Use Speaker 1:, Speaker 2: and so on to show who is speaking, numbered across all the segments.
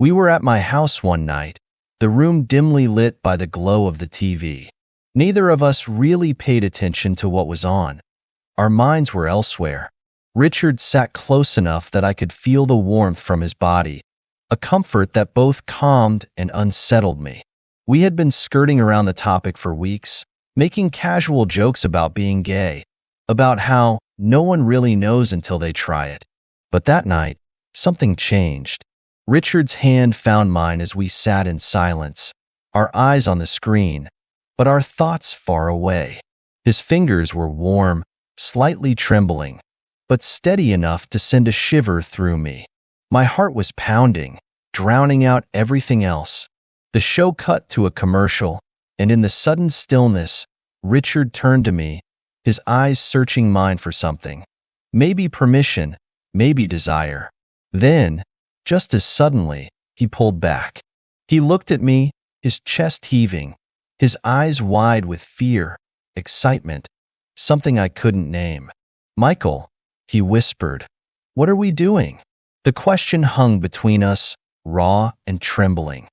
Speaker 1: We were at my house one night, the room dimly lit by the glow of the TV. Neither of us really paid attention to what was on. Our minds were elsewhere. Richard sat close enough that I could feel the warmth from his body, a comfort that both calmed and unsettled me. We had been skirting around the topic for weeks, making casual jokes about being gay, about how no one really knows until they try it. But that night, something changed. Richard's hand found mine as we sat in silence, our eyes on the screen, but our thoughts far away. His fingers were warm, slightly trembling, but steady enough to send a shiver through me. My heart was pounding, drowning out everything else. The show cut to a commercial, and in the sudden stillness, Richard turned to me, his eyes searching mine for something. Maybe permission, maybe desire. Then, just as suddenly, he pulled back. He looked at me, his chest heaving, his eyes wide with fear, excitement, something I couldn't name. "Michael," he whispered, "what are we doing?" The question hung between us, raw and trembling,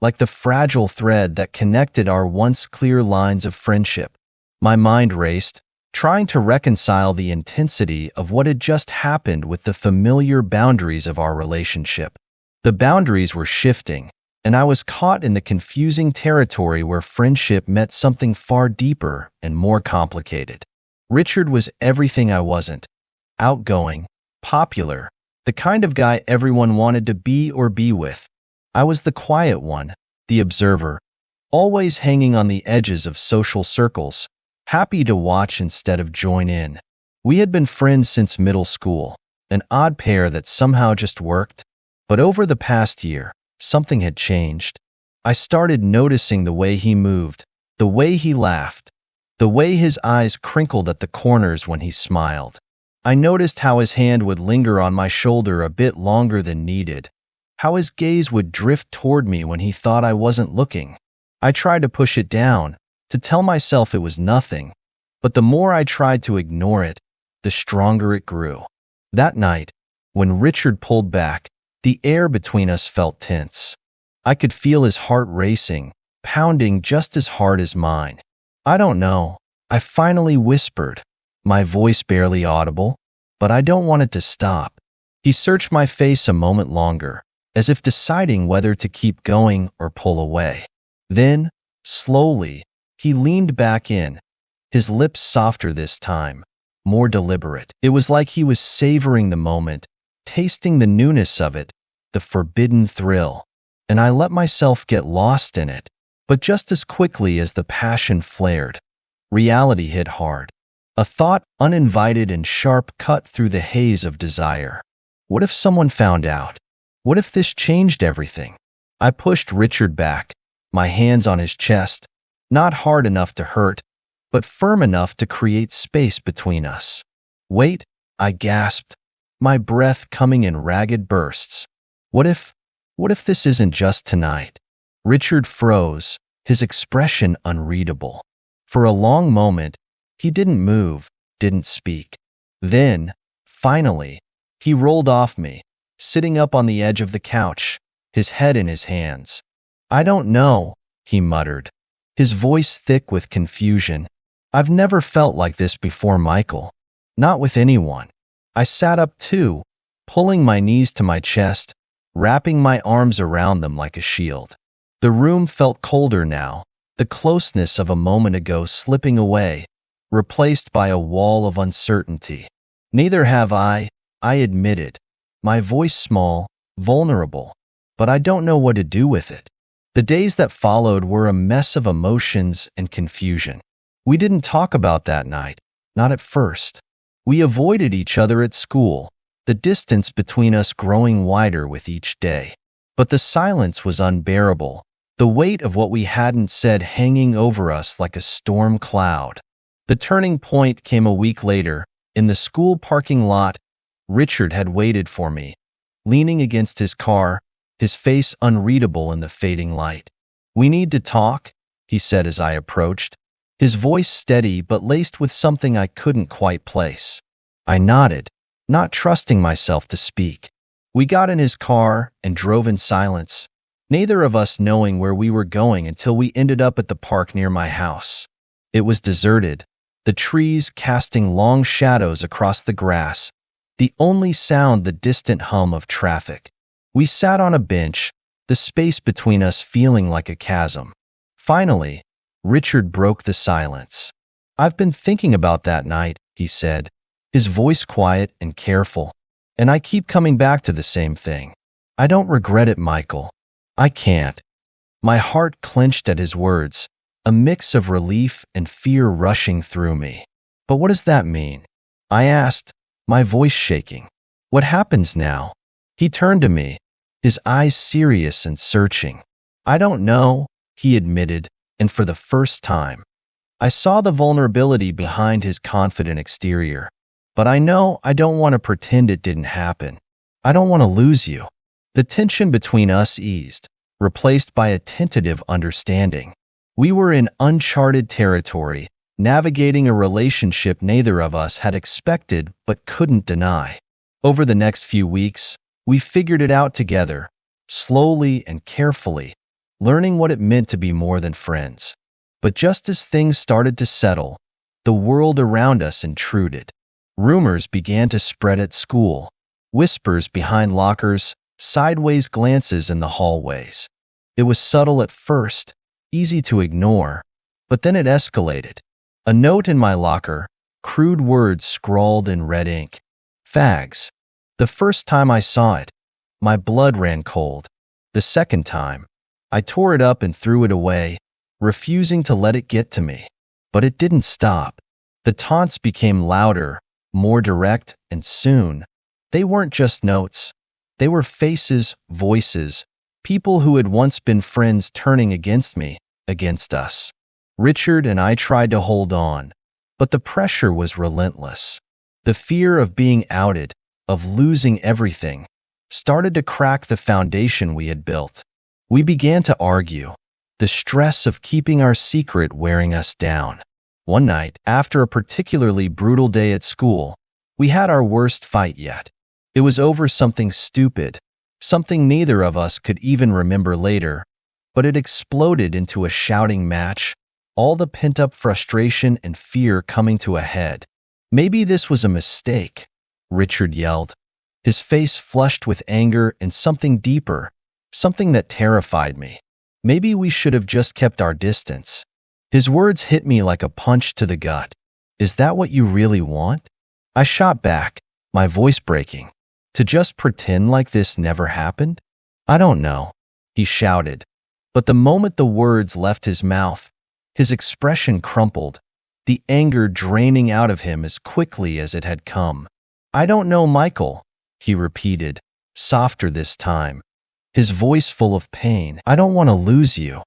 Speaker 1: like the fragile thread that connected our once clear lines of friendship. My mind raced, trying to reconcile the intensity of what had just happened with the familiar boundaries of our relationship. The boundaries were shifting, and I was caught in the confusing territory where friendship met something far deeper and more complicated. Richard was everything I wasn't. Outgoing, popular, the kind of guy everyone wanted to be or be with. I was the quiet one, the observer, always hanging on the edges of social circles, happy to watch instead of join in. We had been friends since middle school, an odd pair that somehow just worked. But over the past year, something had changed. I started noticing the way he moved, the way he laughed, the way his eyes crinkled at the corners when he smiled. I noticed how his hand would linger on my shoulder a bit longer than needed, how his gaze would drift toward me when he thought I wasn't looking. I tried to push it down, to tell myself it was nothing, but the more I tried to ignore it, the stronger it grew. That night, when Richard pulled back, the air between us felt tense. I could feel his heart racing, pounding just as hard as mine. "I don't know," I finally whispered, my voice barely audible, "but I don't want it to stop." He searched my face a moment longer, as if deciding whether to keep going or pull away. Then, slowly, he leaned back in, his lips softer this time, more deliberate. It was like he was savoring the moment, tasting the newness of it, the forbidden thrill, and I let myself get lost in it. But just as quickly as the passion flared, reality hit hard. A thought, uninvited and sharp, cut through the haze of desire. What if someone found out? What if this changed everything? I pushed Richard back, my hands on his chest, not hard enough to hurt, but firm enough to create space between us. "Wait," I gasped, my breath coming in ragged bursts. What if this isn't just tonight?" Richard froze, his expression unreadable. For a long moment, he didn't move, didn't speak. Then, finally, he rolled off me, sitting up on the edge of the couch, his head in his hands. "I don't know," he muttered, his voice thick with confusion. "I've never felt like this before, Michael. Not with anyone." I sat up too, pulling my knees to my chest, wrapping my arms around them like a shield. The room felt colder now, the closeness of a moment ago slipping away, replaced by a wall of uncertainty. "Neither have I admitted, my voice small, vulnerable, but I don't know what to do with it." The days that followed were a mess of emotions and confusion. We didn't talk about that night, not at first. We avoided each other at school, the distance between us growing wider with each day. But the silence was unbearable, the weight of what we hadn't said hanging over us like a storm cloud. The turning point came a week later, in the school parking lot. Richard had waited for me, leaning against his car, his face unreadable in the fading light. "We need to talk," he said as I approached, his voice steady but laced with something I couldn't quite place. I nodded, not trusting myself to speak. We got in his car and drove in silence, neither of us knowing where we were going until we ended up at the park near my house. It was deserted, the trees casting long shadows across the grass, the only sound the distant hum of traffic. We sat on a bench, the space between us feeling like a chasm. Finally, Richard broke the silence. "I've been thinking about that night," he said, his voice quiet and careful, "and I keep coming back to the same thing. I don't regret it, Michael. I can't." My heart clenched at his words, a mix of relief and fear rushing through me. "But what does that mean?" I asked, my voice shaking. "What happens now?" He turned to me, his eyes serious and searching. "I don't know," he admitted, and for the first time, I saw the vulnerability behind his confident exterior. "But I know I don't want to pretend it didn't happen. I don't want to lose you." The tension between us eased, replaced by a tentative understanding. We were in uncharted territory, navigating a relationship neither of us had expected but couldn't deny. Over the next few weeks, we figured it out together, slowly and carefully, learning what it meant to be more than friends. But just as things started to settle, the world around us intruded. Rumors began to spread at school, whispers behind lockers, sideways glances in the hallways. It was subtle at first, easy to ignore, but then it escalated. A note in my locker, crude words scrawled in red ink. "Fags." The first time I saw it, my blood ran cold. The second time, I tore it up and threw it away, refusing to let it get to me. But it didn't stop. The taunts became louder, more direct, and soon, they weren't just notes. They were faces, voices, people who had once been friends turning against me, against us. Richard and I tried to hold on, but the pressure was relentless. The fear of being outed, of losing everything, started to crack the foundation we had built. We began to argue, the stress of keeping our secret wearing us down. One night, after a particularly brutal day at school, we had our worst fight yet. It was over something stupid, something neither of us could even remember later, but it exploded into a shouting match, all the pent-up frustration and fear coming to a head. "Maybe this was a mistake," Richard yelled, his face flushed with anger and something deeper, something that terrified me. "Maybe we should have just kept our distance." His words hit me like a punch to the gut. "Is that what you really want?" I shot back, my voice breaking. "To just pretend like this never happened?" "I don't know," he shouted. But the moment the words left his mouth, his expression crumpled, the anger draining out of him as quickly as it had come. "I don't know, Michael," he repeated, softer this time, his voice full of pain. "I don't want to lose you."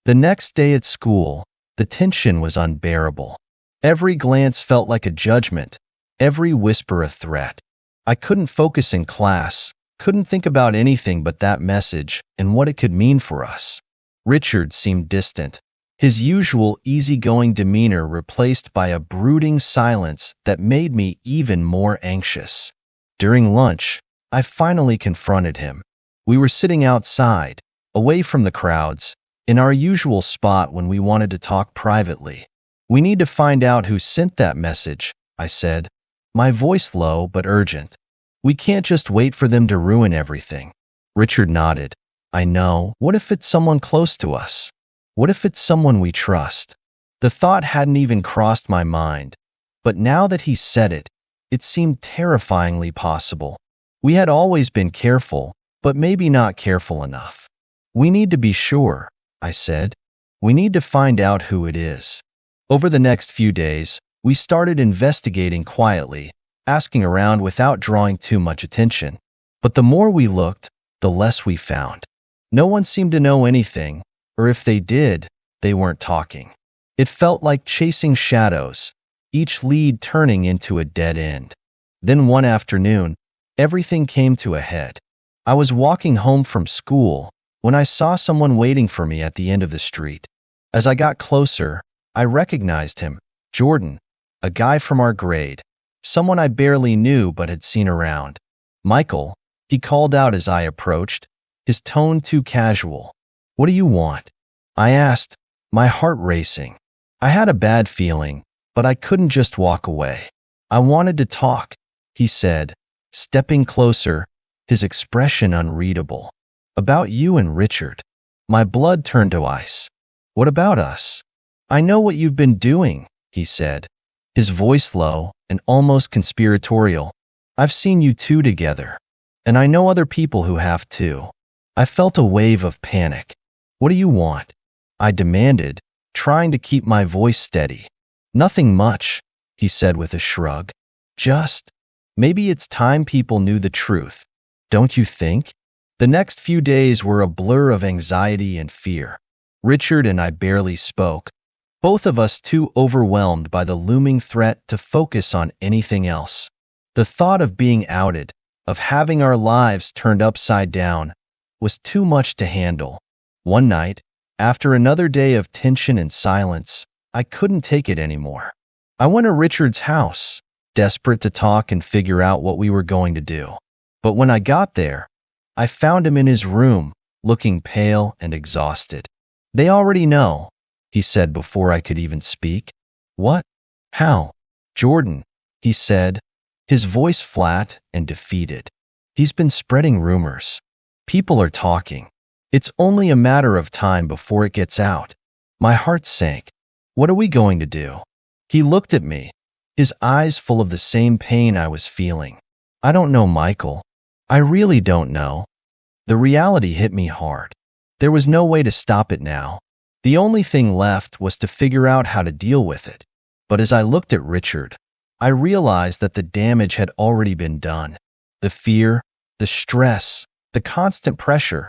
Speaker 1: The next day at school, the tension was unbearable. Every glance felt like a judgment, every whisper a threat. I couldn't focus in class, couldn't think about anything but that message and what it could mean for us. Richard seemed distant, his usual easygoing demeanor replaced by a brooding silence that made me even more anxious. During lunch, I finally confronted him. We were sitting outside, away from the crowds, in our usual spot when we wanted to talk privately. "We need to find out who sent that message," I said, my voice low but urgent. "We can't just wait for them to ruin everything." Richard nodded. "I know. What if it's someone close to us? What if it's someone we trust?" The thought hadn't even crossed my mind, but now that he said it, it seemed terrifyingly possible. We had always been careful, but maybe not careful enough. "We need to be sure," I said. "We need to find out who it is." Over the next few days, we started investigating quietly, asking around without drawing too much attention. But the more we looked, the less we found. No one seemed to know anything, or if they did, they weren't talking. It felt like chasing shadows, each lead turning into a dead end. Then one afternoon, everything came to a head. I was walking home from school when I saw someone waiting for me at the end of the street. As I got closer, I recognized him, Jordan, a guy from our grade, someone I barely knew but had seen around. "Michael," He called out as I approached, his tone too casual. What do you want? I asked, my heart racing. I had a bad feeling, but I couldn't just walk away. I wanted to talk, he said, stepping closer, his expression unreadable. About you and Richard. My blood turned to ice. What about us? I know what you've been doing, he said, his voice low and almost conspiratorial. I've seen you two together, and I know other people who have too. I felt a wave of panic. What do you want? I demanded, trying to keep my voice steady. Nothing much, he said with a shrug. Just, maybe it's time people knew the truth. Don't you think? The next few days were a blur of anxiety and fear. Richard and I barely spoke, both of us too overwhelmed by the looming threat to focus on anything else. The thought of being outed, of having our lives turned upside down, was too much to handle. One night, after another day of tension and silence, I couldn't take it anymore. I went to Richard's house, desperate to talk and figure out what we were going to do. But when I got there, I found him in his room, looking pale and exhausted. They already know, he said before I could even speak. What? How? Jordan, he said, his voice flat and defeated. He's been spreading rumors. People are talking. It's only a matter of time before it gets out. My heart sank. What are we going to do? He looked at me, his eyes full of the same pain I was feeling. I don't know, Michael. I really don't know. The reality hit me hard. There was no way to stop it now. The only thing left was to figure out how to deal with it. But as I looked at Richard, I realized that the damage had already been done. The fear, the stress, the constant pressure.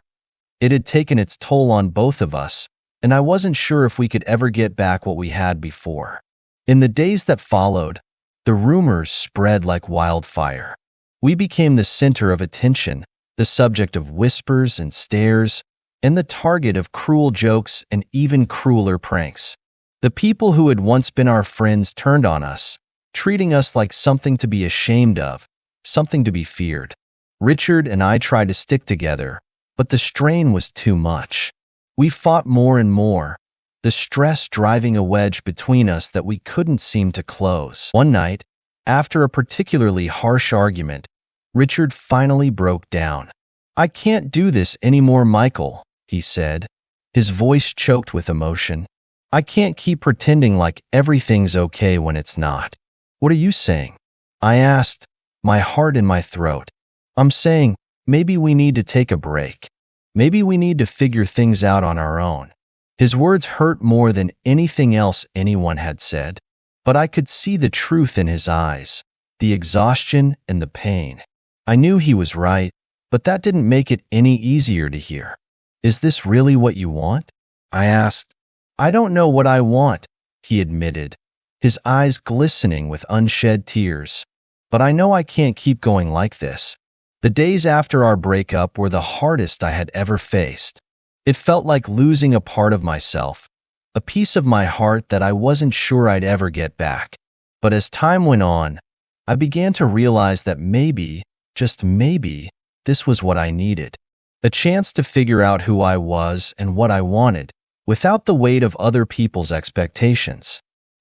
Speaker 1: It had taken its toll on both of us, and I wasn't sure if we could ever get back what we had before. In the days that followed, the rumors spread like wildfire. We became the center of attention, the subject of whispers and stares, and the target of cruel jokes and even crueler pranks. The people who had once been our friends turned on us, treating us like something to be ashamed of, something to be feared. Richard and I tried to stick together, but the strain was too much. We fought more and more, the stress driving a wedge between us that we couldn't seem to close. One night, after a particularly harsh argument, Richard finally broke down. I can't do this anymore, Michael, he said, his voice choked with emotion. I can't keep pretending like everything's okay when it's not. What are you saying? I asked, my heart in my throat. I'm saying, maybe we need to take a break. Maybe we need to figure things out on our own. His words hurt more than anything else anyone had said, but I could see the truth in his eyes, the exhaustion and the pain. I knew he was right, but that didn't make it any easier to hear. Is this really what you want? I asked. I don't know what I want, he admitted, his eyes glistening with unshed tears. But I know I can't keep going like this. The days after our breakup were the hardest I had ever faced. It felt like losing a part of myself, a piece of my heart that I wasn't sure I'd ever get back. But as time went on, I began to realize that maybe, just maybe, this was what I needed. A chance to figure out who I was and what I wanted, without the weight of other people's expectations.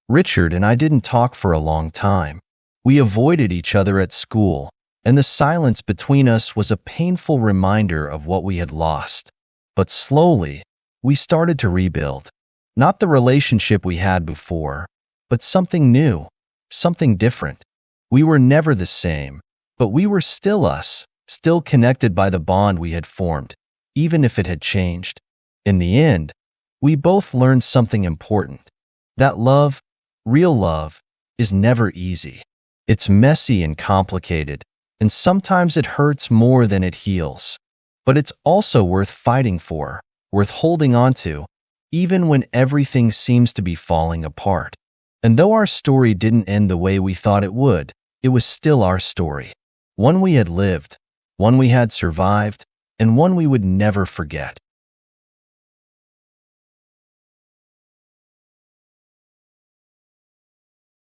Speaker 1: Richard and I didn't talk for a long time. We avoided each other at school, and the silence between us was a painful reminder of what we had lost. But slowly, we started to rebuild. Not the relationship we had before, but something new, something different. We were never the same, but we were still us, still connected by the bond we had formed, even if it had changed. In the end, we both learned something important. That love, real love, is never easy. It's messy and complicated, and sometimes it hurts more than it heals. But it's also worth fighting for, worth holding on to, even when everything seems to be falling apart. And though our story didn't end the way we thought it would, it was still our story. One we had lived, one we had survived, and one we would never forget.